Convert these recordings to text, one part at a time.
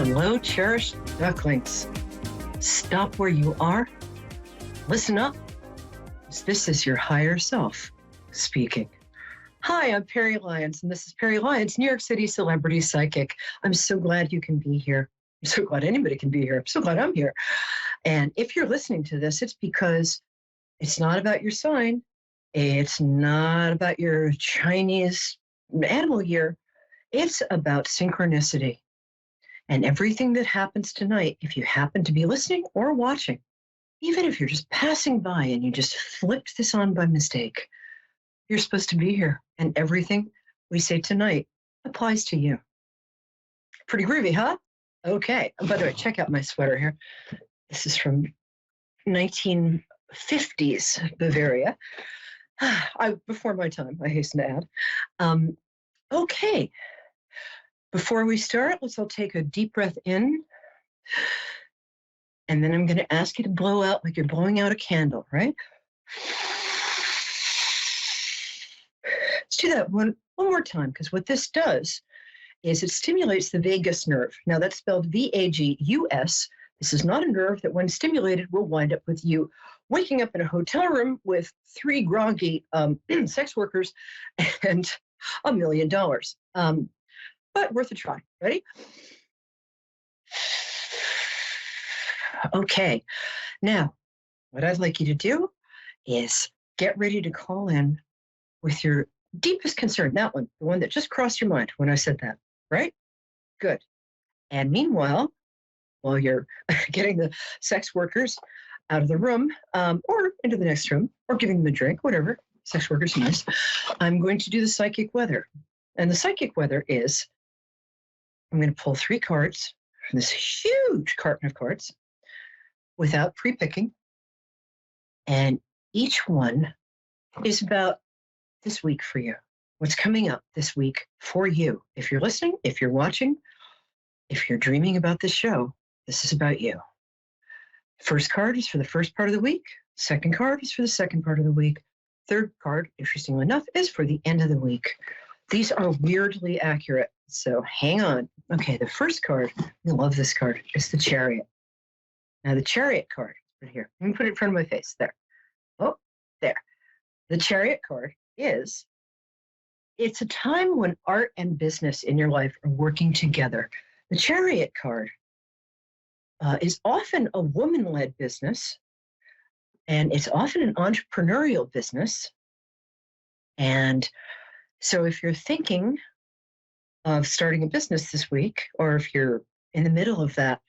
Hello, cherished ducklings. Stop where you are. Listen up. This is your higher self speaking. Hi, I'm Peri Lyons, and this is Peri Lyons, New York City celebrity psychic. I'm so glad you can be here. I'm so glad anybody can be here. I'm so glad I'm here. And if you're listening to this, it's because it's not about your sign. It's not about your Chinese animal year. It's about synchronicity. And everything that happens tonight, if you happen to be listening or watching, even if you're just passing by and you just flipped this on by mistake, you're supposed to be here. And everything we say tonight applies to you. Pretty groovy, huh? Okay. Oh, by the way, check out my sweater here. This is from 1950s Bavaria. Before my time, I hasten to add. Okay. Before we start, let's all take a deep breath in. And then I'm going to ask you to blow out like you're blowing out a candle, right? Let's do that one more time, because what this does is it stimulates the vagus nerve. Now, that's spelled V-A-G-U-S. This is not a nerve that, when stimulated, will wind up with you waking up in a hotel room with 3 groggy sex workers and $1 million. But worth a try. Ready? Okay. Now, what I'd like you to do is get ready to call in with your deepest concern. That one, the one that just crossed your mind when I said that, right? Good. And meanwhile, while you're getting the sex workers out of the room or into the next room or giving them a drink, whatever, sex workers are nice, I'm going to do the psychic weather. And the psychic weather is, I'm going to pull 3 cards from this huge carton of cards without pre-picking. And each one is about this week for you. What's coming up this week for you? If you're listening, if you're watching, if you're dreaming about this show, this is about you. First card is for the first part of the week. Second card is for the second part of the week. Third card, interestingly enough, is for the end of the week. These are weirdly accurate, so hang on. Okay, the first card, I love this card, is the Chariot. Now, the Chariot card, right here. Let me put it in front of my face. There. Oh, there. The Chariot card is, it's a time when art and business in your life are working together. The Chariot card is often a woman-led business, and it's often an entrepreneurial business. And so if you're thinking of starting a business this week, or if you're in the middle of that,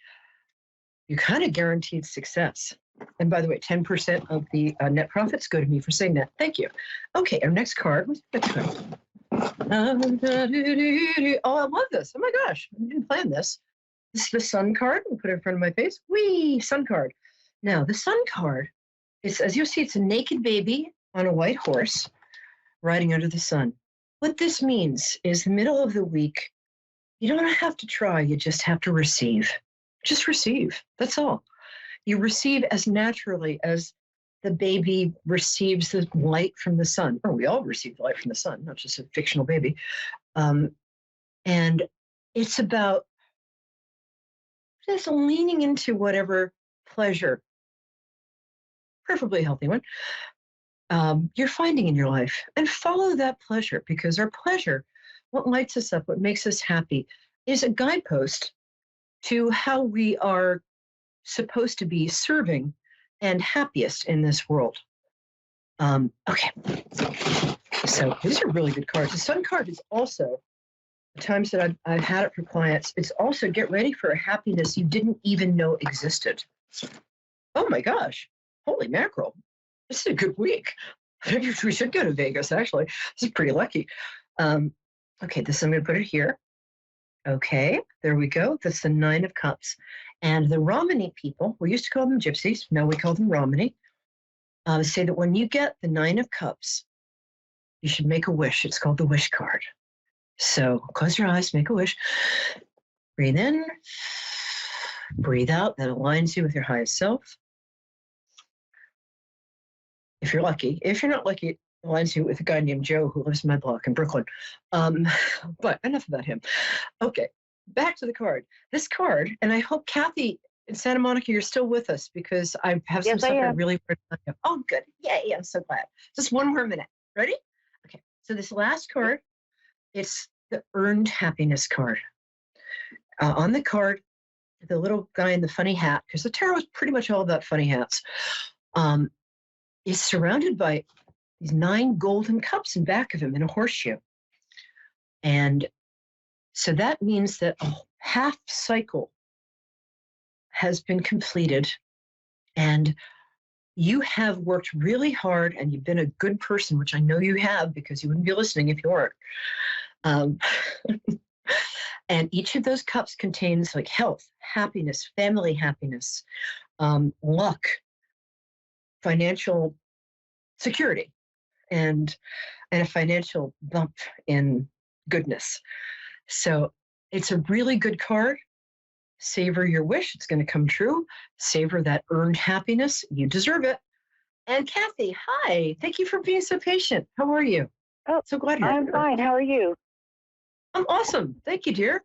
you kind of guaranteed success. And by the way, 10% of the net profits go to me for saying that. Thank you. Okay, our next card. What's the next card? Oh, I love this. Oh my gosh, I didn't plan this. This is the Sun card. I'll put it in front of my face. Whee, Sun card. Now, the Sun card is, as you'll see, it's a naked baby on a white horse riding under the sun. What this means is the middle of the week, you don't have to try, you just have to receive. Just receive, that's all. You receive as naturally as the baby receives the light from the sun, or we all receive the light from the sun, not just a fictional baby. And it's about just leaning into whatever pleasure, preferably a healthy one, you're finding in your life, and follow that pleasure, because our pleasure, what lights us up, what makes us happy, is a guidepost to how we are supposed to be serving and happiest in this world. Okay, so these are really good cards. The Sun card is also, the times that I've had it for clients, it's also get ready for a happiness you didn't even know existed. Oh my gosh, holy mackerel. This is a good week. Maybe we should go to Vegas, actually. This is pretty lucky. Okay, this, I'm going to put it here. Okay, there we go. That's the 9 of Cups. And the Romany people, we used to call them gypsies, now we call them Romany, say that when you get the 9 of Cups, you should make a wish. It's called the wish card. So close your eyes, make a wish. Breathe in, breathe out. That aligns you with your highest self. If you're lucky. If you're not lucky, it aligns you with a guy named Joe who lives in my block in Brooklyn. But enough about him. Okay, back to the card. This card, and I hope Kathy in Santa Monica, you're still with us because I have some Yes, I stuff I am. really want to tell you. Oh, good. Yay. I'm so glad. Just one more minute. Ready? Okay. So this last card, it's the earned happiness card. On the card, the little guy in the funny hat, because the tarot is pretty much all about funny hats, is surrounded by these 9 golden cups in back of him in a horseshoe. And so that means that a half cycle has been completed, and you have worked really hard and you've been a good person, which I know you have because you wouldn't be listening if you weren't. Um, and each of those cups contains like health, happiness, family happiness, luck, financial security, and a financial bump in goodness. So it's a really good card. Savor your wish. It's going to come true. Savor that earned happiness. You deserve it. And Kathy, hi. Thank you for being so patient. How are you? Oh, So glad you're I'm here. fine. How are you? I'm awesome. Thank you, dear.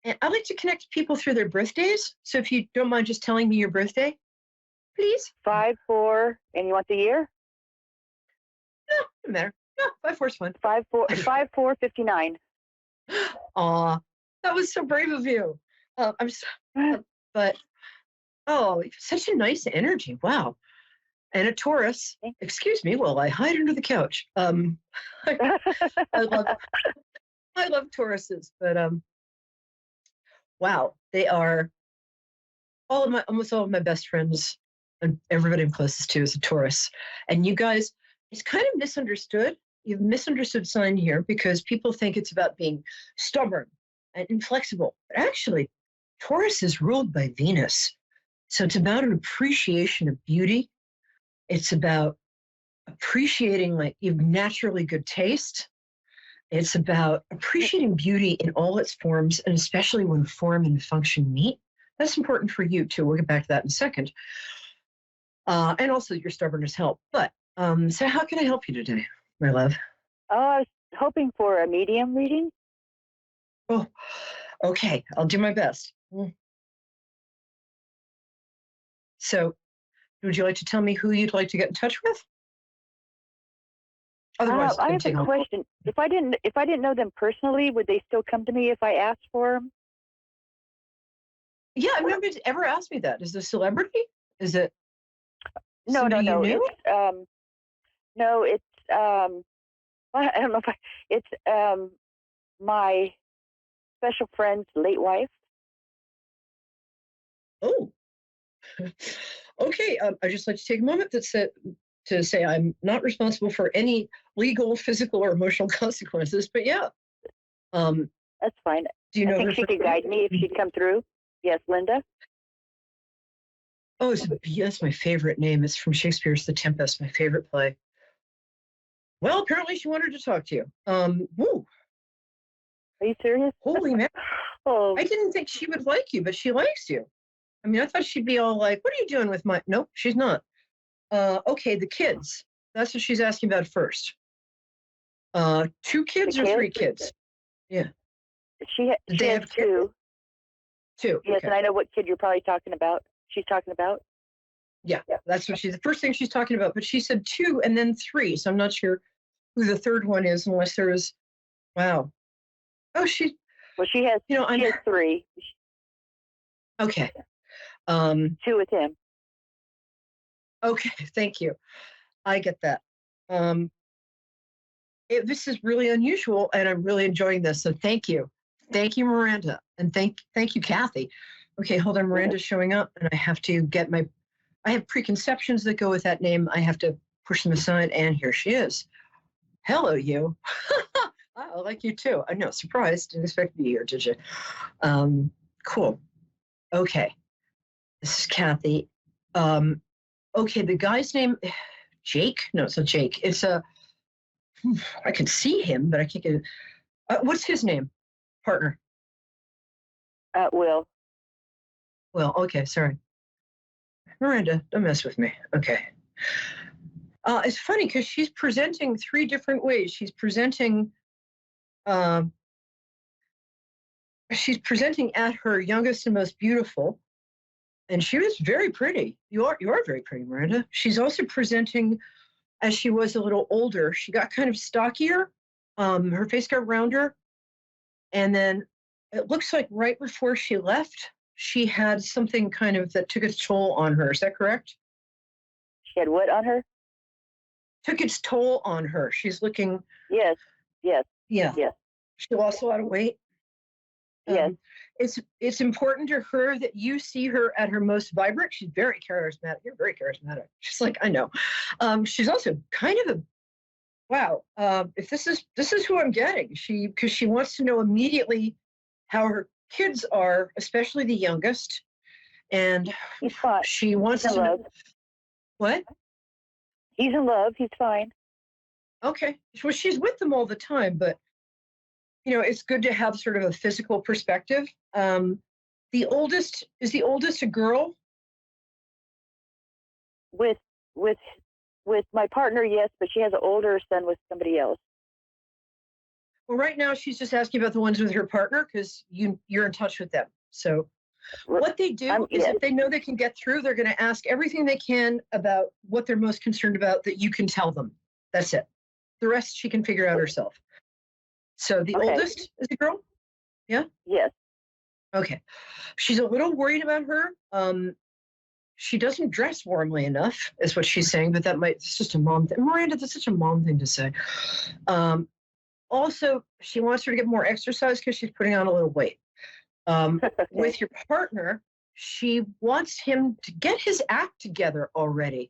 And I like to connect people through their birthdays. So if you don't mind just telling me your birthday, please. 5-4, and you want the year? No, doesn't matter. No, 5-4 is fine. 5-4-59. Aw, that was so brave of you. I'm so, but oh, such a nice energy. Wow. And a Taurus. Excuse me while I hide under the couch. I love Tauruses, but wow, they are almost all of my best friends and everybody I'm closest to is a Taurus. And you guys, it's kind of misunderstood. You've misunderstood sign here because people think it's about being stubborn and inflexible. But actually, Taurus is ruled by Venus. So it's about an appreciation of beauty. It's about appreciating like you've naturally good taste. It's about appreciating beauty in all its forms, and especially when form and function meet. That's important for you too. We'll get back to that in a second. And also your stubbornness help. But so how can I help you today, my love? Oh, I was hoping for a medium reading. Oh, okay. I'll do my best. So would you like to tell me who you'd like to get in touch with? Otherwise, it's I going to have take a question. If I didn't know them personally, would they still come to me if I asked for them? Yeah, I've never ever asked me that. Is it a celebrity? Is it No, somebody you knew? It's I don't know if it's my special friend's late wife. Oh, okay. I just like to take a moment to say I'm not responsible for any legal, physical, or emotional consequences. But yeah, That's fine. do you know I think her she could guide me if she'd come through. Yes, Linda. Oh, that's my favorite name. It's from Shakespeare's The Tempest, my favorite play. Well, apparently she wanted to talk to you. Woo, Are you serious? holy man. Oh, I didn't think she would like you, but she likes you. I mean, I thought she'd be all like, what are you doing with my, nope, she's not. Okay, the kids. That's what she's asking about first. 2 kids or 3 kids? Yeah. She has 2. 2. Yes, Okay. and I know what kid you're probably talking about. She's talking about. Yeah, that's what the first thing she's talking about. But she said 2 and then 3. So I'm not sure who the third one is unless there is, wow. Oh, she has, she has 3. Okay. 2 with him. Okay, thank you. I get that. This is really unusual, and I'm really enjoying this. So thank you, Miranda, and thank you, Kathy. Okay, hold on, Miranda's showing up, and I have to get my. I have preconceptions that go with that name. I have to push them aside, and here she is. Hello, you. I like you too. I know, surprised. Didn't expect to be here, did you? Cool. Okay, this is Kathy. Okay, the guy's name, Jake? No, it's not Jake. It's I can see him, but I can't get. What's his name? Partner. Will. Well, okay, sorry. Miranda, don't mess with me. Okay. It's funny because she's presenting 3 different ways. She's presenting she's presenting at her youngest and most beautiful, and she was very pretty. You are very pretty, Miranda. She's also presenting as she was a little older. She got kind of stockier. Her face got rounder, and then it looks like right before she left, she had something kind of that took its toll on her. Is that correct? She had what on her? Took its toll on her. She's looking, Yes, yes, yeah. yes, She lost a lot of weight. yes. It's important to her that you see her at her most vibrant. She's very charismatic. You're very charismatic. She's like, I know. She's also kind of a wow. If this is who I'm getting. Because she wants to know immediately how her kids are, especially the youngest, and He's fine. she wants He's in to know love. what. He's in love. He's fine. Okay, well, she's with them all the time, but it's good to have sort of a physical perspective. The oldest is the oldest a girl? With with with my partner, yes, but she has an older son with somebody else. Well, right now she's just asking about the ones with her partner because you're in touch with them. So what they do is Yes. if they know they can get through, they're going to ask everything they can about what they're most concerned about that you can tell them. That's it. The rest she can figure out herself. So the Okay. oldest is a girl? Yeah? Yes. Okay. She's a little worried about her. She doesn't dress warmly enough, is what she's saying, but it's just a mom thing. Miranda, that's such a mom thing to say. Also, she wants her to get more exercise because she's putting on a little weight. With your partner, she wants him to get his act together already.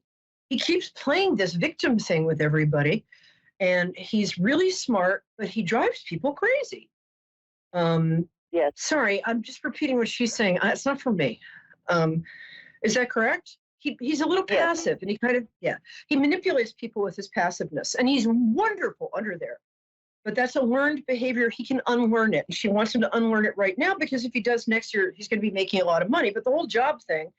He keeps playing this victim thing with everybody, and he's really smart, but he drives people crazy. Yes. Sorry, I'm just repeating what she's saying. It's not for me. Is that correct? He's a little Yes. passive, and he manipulates people with his passiveness, and he's wonderful under there. But that's a learned behavior. He can unlearn it. And she wants him to unlearn it right now because if he does next year, he's going to be making a lot of money. But the whole job thing,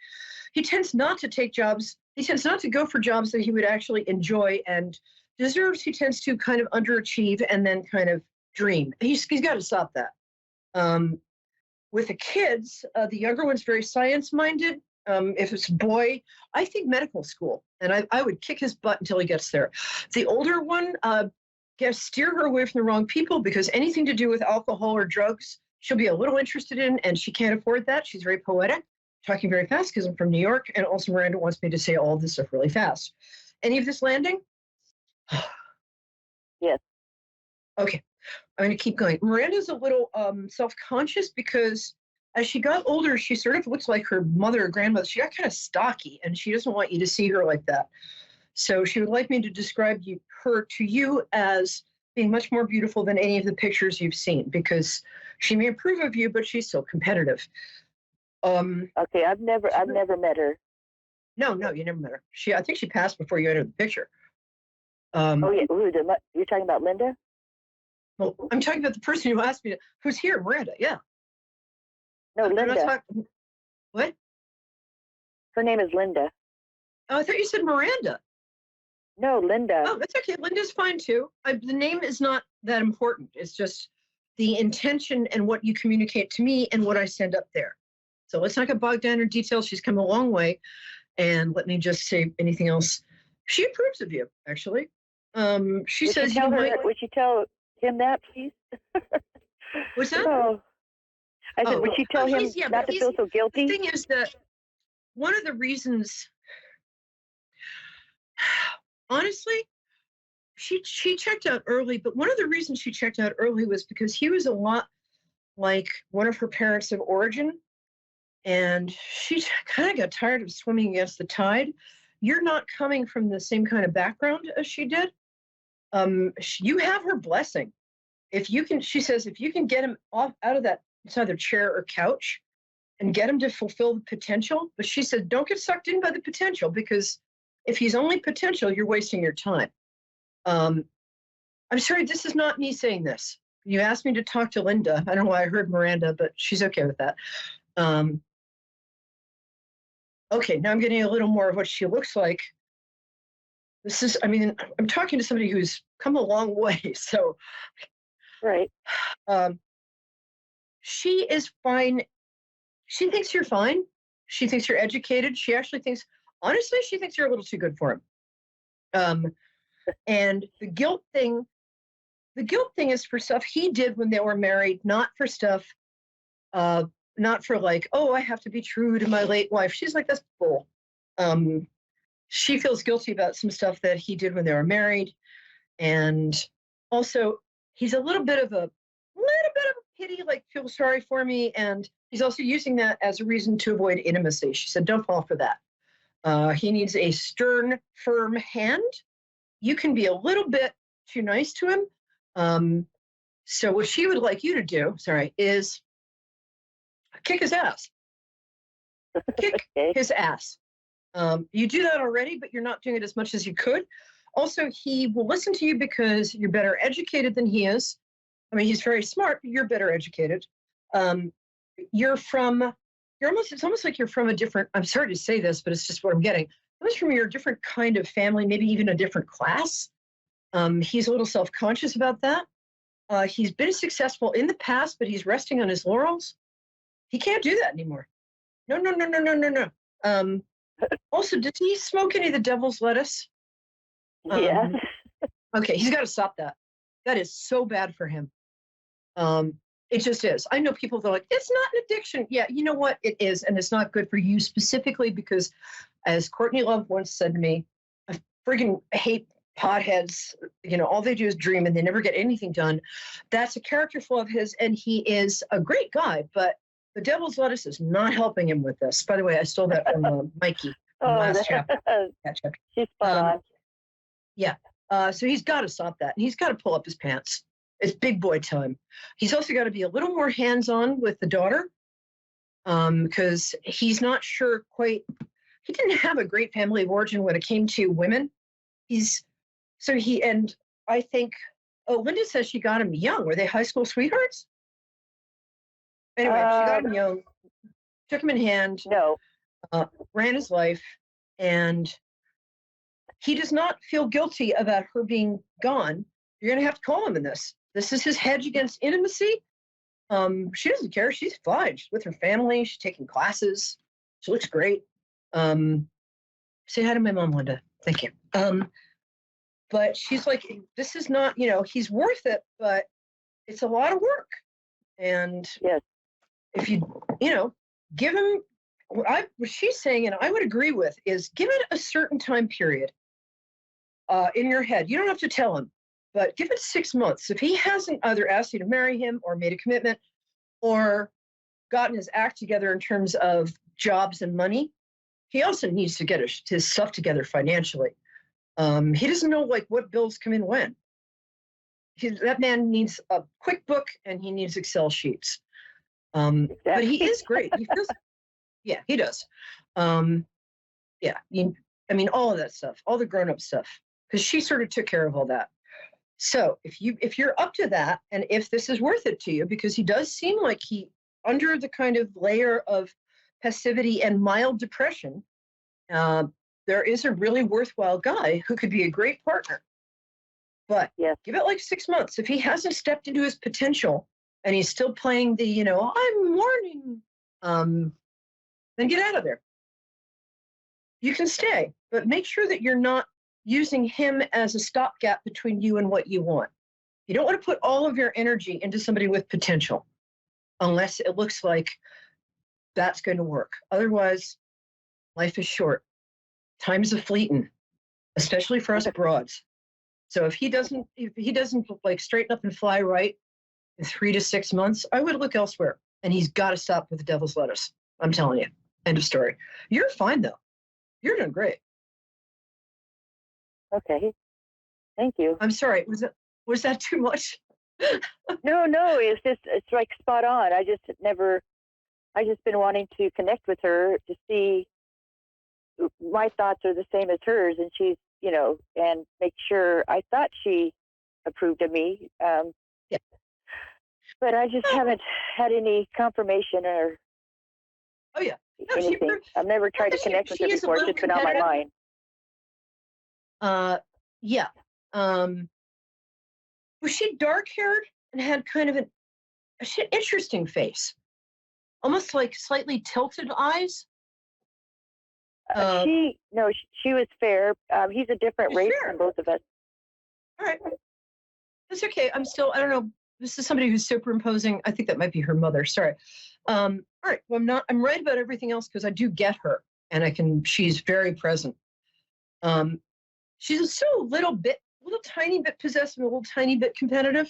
he tends not to take jobs. He tends not to go for jobs that he would actually enjoy and deserves. He tends to kind of underachieve and then kind of dream. He's got to stop that. With the kids, the younger one's very science-minded. If it's a boy, I think medical school. And I would kick his butt until he gets there. The older one, steer her away from the wrong people because anything to do with alcohol or drugs, she'll be a little interested in, and she can't afford that. She's very poetic, talking very fast because I'm from New York, and also Miranda wants me to say all this stuff really fast. Any of this landing? Yes. Okay, I'm going to keep going. Miranda's a little self-conscious because as she got older, she sort of looks like her mother or grandmother. She got kind of stocky, and she doesn't want you to see her like that. So she would like me to describe her to you as being much more beautiful than any of the pictures you've seen, because she may approve of you, but she's still competitive. Okay, I've never met her. No, you never met her. I think she passed before you entered the picture. Oh yeah, you're talking about Linda? Well, I'm talking about the person who asked me who's here, Miranda. Yeah. No, Linda. What? Her name is Linda. Oh, I thought you said Miranda. No, Linda. Oh, that's okay. Linda's fine too. The name is not that important. It's just the intention and what you communicate to me and what I send up there. So let's not get bogged down in details. She's come a long way. And let me just say anything else. She approves of you, actually. She says you might. Would you tell him that, please? What's that? Oh. I said, would you tell him not to feel so guilty? The thing is that one of the reasons, honestly, she checked out early, but one of the reasons she checked out early was because he was a lot like one of her parents of origin, and she kind of got tired of swimming against the tide. You're not coming from the same kind of background as she did. You have her blessing. If you can, she says, if you can get him out of that, it's either chair or couch, and get him to fulfill the potential. But she said, don't get sucked in by the potential, because if he's only potential, you're wasting your time. I'm sorry, this is not me saying this. You asked me to talk to Linda. I don't know why I heard Miranda, but she's okay with that. Okay, now I'm getting a little more of what she looks like. I'm talking to somebody who's come a long way. So, right. she is fine. She thinks you're fine. She thinks you're educated. She actually thinks, honestly, she thinks you're a little too good for him. And the guilt thing is for stuff he did when they were married, not for stuff, not for like, oh, I have to be true to my late wife. She's like, that's bull. She feels guilty about some stuff that he did when they were married. And also, he's a little bit of a pity, like feel sorry for me. And he's also using that as a reason to avoid intimacy. She said, don't fall for that. He needs a stern, firm hand. You can be a little bit too nice to him. So what she would like you to do, is kick his ass. Kick his ass. You do that already, but you're not doing it as much as you could. Also, he will listen to you because you're better educated than he is. I mean, he's very smart, but you're better educated. It's almost like you're from a different, I'm sorry to say this, but it's just what I'm getting. Almost from your different kind of family, maybe even a different class. He's a little self-conscious about that. He's been successful in the past, but he's resting on his laurels. He can't do that anymore. No. Also, does he smoke any of the devil's lettuce? Yeah. Okay, he's got to stop that. That is so bad for him. It just is. I know people that are like, it's not an addiction. Yeah, you know what? It is, and it's not good for you specifically because, as Courtney Love once said to me, I friggin' hate potheads. All they do is dream and they never get anything done. That's a character flaw of his, and he is a great guy, but the devil's lettuce is not helping him with this. By the way, I stole that from Mikey last chapter. She's spot on. Yeah. So he's got to stop that. And he's got to pull up his pants. It's big boy time. He's also got to be a little more hands-on with the daughter because he's not sure quite. He didn't have a great family of origin when it came to women. I think, Linda says she got him young. Were they high school sweethearts? Anyway, she got him young, took him in hand, ran his life, and he does not feel guilty about her being gone. You're going to have to call him in this. This is his hedge against intimacy. She doesn't care. She's fine. She's with her family. She's taking classes. She looks great. Say hi to my mom, Linda. Thank you. But she's like, this is not, he's worth it, but it's a lot of work. And if you give him, what she's saying, and I would agree with, is give it a certain time period in your head. You don't have to tell him, but give it 6 months. If he hasn't either asked you to marry him or made a commitment or gotten his act together in terms of jobs and money, he also needs to get his stuff together financially. He doesn't know what bills come in when. That man needs a QuickBook and he needs Excel sheets. But he is great. He feels, yeah, he does. All of that stuff, all the grown-up stuff, because she sort of took care of all that. So if you're up to that, and if this is worth it to you, because he does seem like he, under the kind of layer of passivity and mild depression, there is a really worthwhile guy who could be a great partner. But give it 6 months. If he hasn't stepped into his potential and he's still playing the, I'm mourning, then get out of there. You can stay, but make sure that you're not using him as a stopgap between you and what you want. You don't want to put all of your energy into somebody with potential unless it looks like that's going to work. Otherwise, life is short. Time's a fleeting, especially for us broads. So if he doesn't straighten up and fly right in 3 to 6 months, I would look elsewhere. And he's got to stop with the devil's lettuce. I'm telling you. End of story. You're fine though. You're doing great. Okay. Thank you. I'm sorry. Was that too much? No, it's like spot on. I just been wanting to connect with her to see my thoughts are the same as hers, and she's, and make sure. I thought she approved of me. But I just haven't had any confirmation or anything. I've never tried to connect with her before. It's just been on my mind. Was she dark-haired and had kind of interesting face, almost like slightly tilted eyes. She was fair. He's a different race Fair. than both of us. All right. That's okay. I don't know. This is somebody who's superimposing. I think that might be her mother. Sorry. All right. Well, I'm right about everything else because I do get her and she's very present. She's still a little tiny bit possessive, a little tiny bit competitive.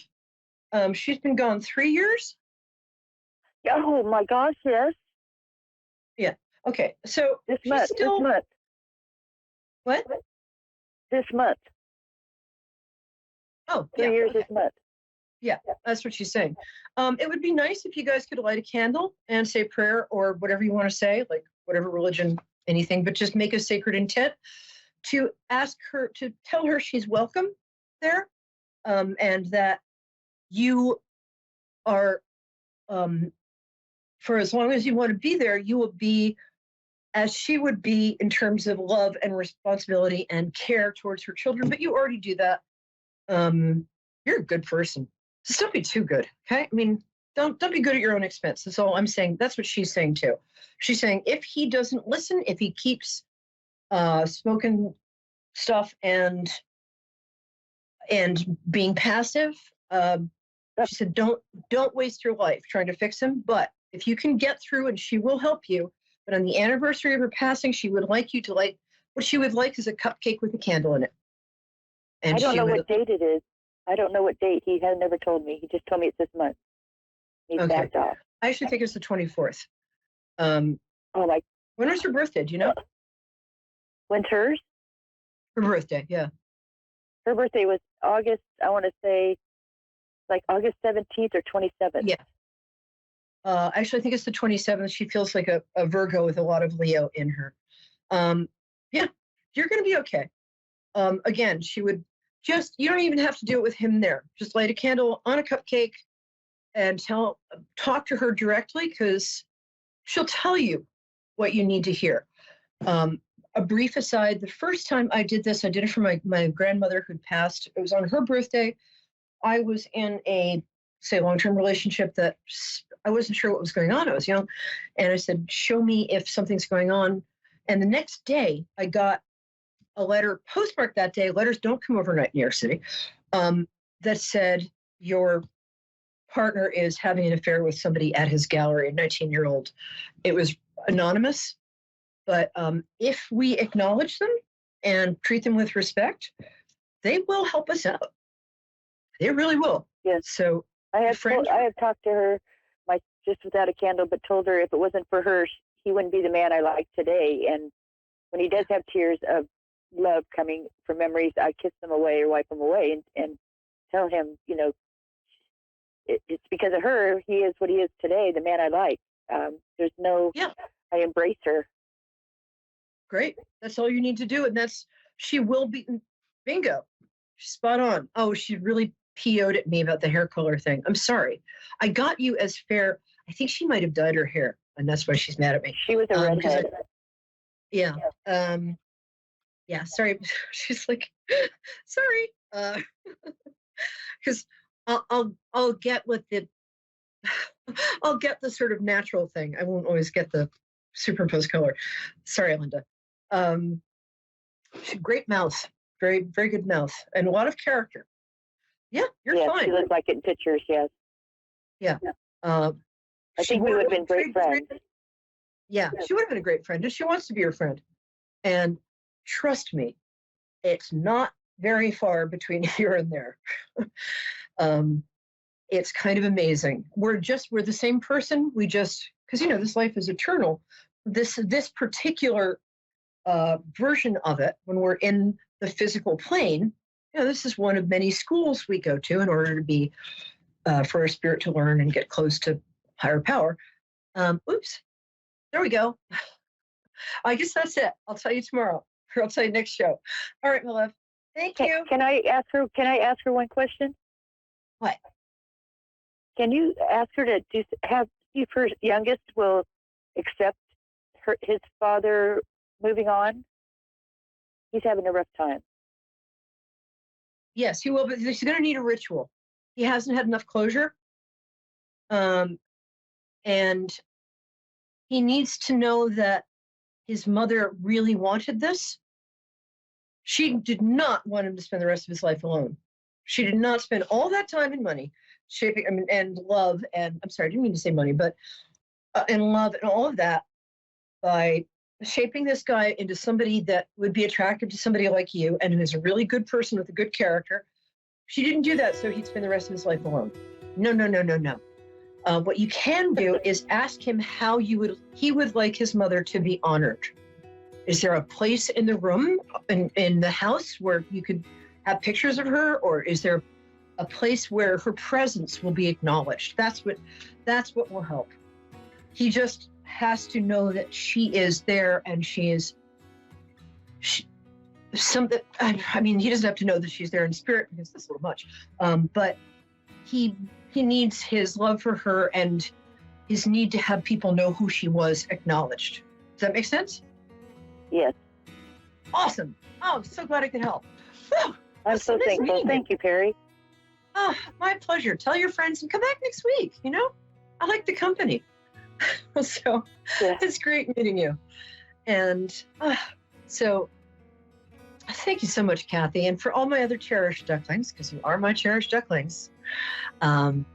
She's been gone 3 years. Oh my gosh, yes. Yeah. Okay. So this month. What? This month. Oh, 3 years this month. Yeah, that's what she's saying. It would be nice if you guys could light a candle and say prayer or whatever you want to say, like whatever religion, anything, but just make a sacred intent to tell her she's welcome there, and that you are, for as long as you want to be there, you will be as she would be in terms of love and responsibility and care towards her children. But you already do that. You're a good person. Just don't be too good, okay? I mean, don't be good at your own expense. That's all I'm saying. That's what she's saying too. She's saying if he doesn't listen, if he keeps smoking stuff and being passive, she said, don't waste your life trying to fix him. But if you can get through, and she will help you. But on the anniversary of her passing, she would like you to light. What she would like is a cupcake with a candle in it. And I don't know what date it is. I don't know what date. He has never told me. He just told me it's this month. He's backed off. I actually think it's the 24th. When was her birthday? Do you know? When's hers? Her birthday, yeah. Her birthday was August, I want to say, like August 17th or 27th. Yeah. Actually, I think it's the 27th. She feels like a Virgo with a lot of Leo in her. Yeah, you're going to be okay. Again, she would you don't even have to do it with him there. Just light a candle on a cupcake and talk to her directly, because she'll tell you what you need to hear. A brief aside, the first time I did this, I did it for my grandmother who'd passed. It was on her birthday. I was in a, long-term relationship that I wasn't sure what was going on. I was young. And I said, show me if something's going on. And the next day I got a letter postmarked that day. Letters don't come overnight in New York City. That said, your partner is having an affair with somebody at his gallery, a 19-year-old. It was anonymous, but if we acknowledge them and treat them with respect, they will help us out. They really will. Yes. So I have talked to her, just without a candle, but told her if it wasn't for her, he wouldn't be the man I like today. And when he does have tears of love coming from memories, I kiss them away or wipe them away and tell him, it's because of her he is what he is today, the man I like. There's no, I embrace her. Great. That's all you need to do. And she will be, bingo, spot on. Oh, she really PO'd at me about the hair color thing. I'm sorry. I got you as fair. I think she might have dyed her hair, and that's why she's mad at me. She was a redhead. Yeah. Yeah, sorry. She's like, sorry. Because I'll get I'll get the sort of natural thing. I won't always get the superimposed color. Sorry, Linda. Great mouth, very, very good mouth, and a lot of character. Yeah, you're fine. She looks like it in pictures, yes. Yeah. I think we would have been great friends. Yeah, she would have been a great friend, and she wants to be your friend. And trust me, it's not very far between here and there. It's kind of amazing. We're the same person. We just, because this life is eternal. This particular version of it, when we're in the physical plane, this is one of many schools we go to in order to be, for our spirit to learn and get close to higher power. Oops, there we go. I guess that's it. I'll tell you tomorrow, or I'll tell you next show. All right, my love. Thank you. Can I ask her one question? What? Can you ask her to see if her youngest will accept his father moving on? He's having a rough time. Yes, he will, but he's going to need a ritual. He hasn't had enough closure. And he needs to know that his mother really wanted this. She did not want him to spend the rest of his life alone. She did not spend all that time and money shaping, and love, and I'm sorry, I didn't mean to say money, but and love and all of that by shaping this guy into somebody that would be attractive to somebody like you and who's a really good person with a good character. She didn't do that so he'd spend the rest of his life alone. No, no, no, no, no. What you can do is ask him how he would like his mother to be honored. Is there a place in the room, in the house, where you could have pictures of her, or is there a place where her presence will be acknowledged? That's what will help. He just has to know that she is there, and he doesn't have to know that she's there in spirit, because that's a little much. But he needs his love for her and his need to have people know who she was acknowledged. Does that make sense? Yes. Awesome. Oh, I'm so glad I could help. Whew. I'm so thankful. Thank you, Peri. Oh, my pleasure. Tell your friends and come back next week. I like the company. So It's great meeting you. And so thank you so much, Kathy. And for all my other cherished ducklings, because you are my cherished ducklings, come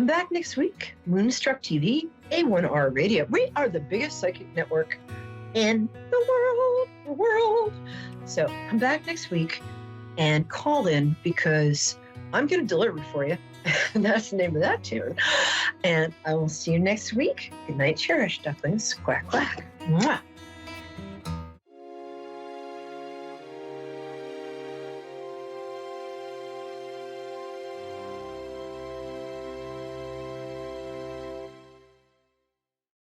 back next week. Moonstruck TV, A1R Radio. We are the biggest psychic network in the world. So come back next week and call in, because I'm going to deliver for you. And that's the name of that tune. And I will see you next week. Good night, cherished ducklings. Quack, quack. Mwah.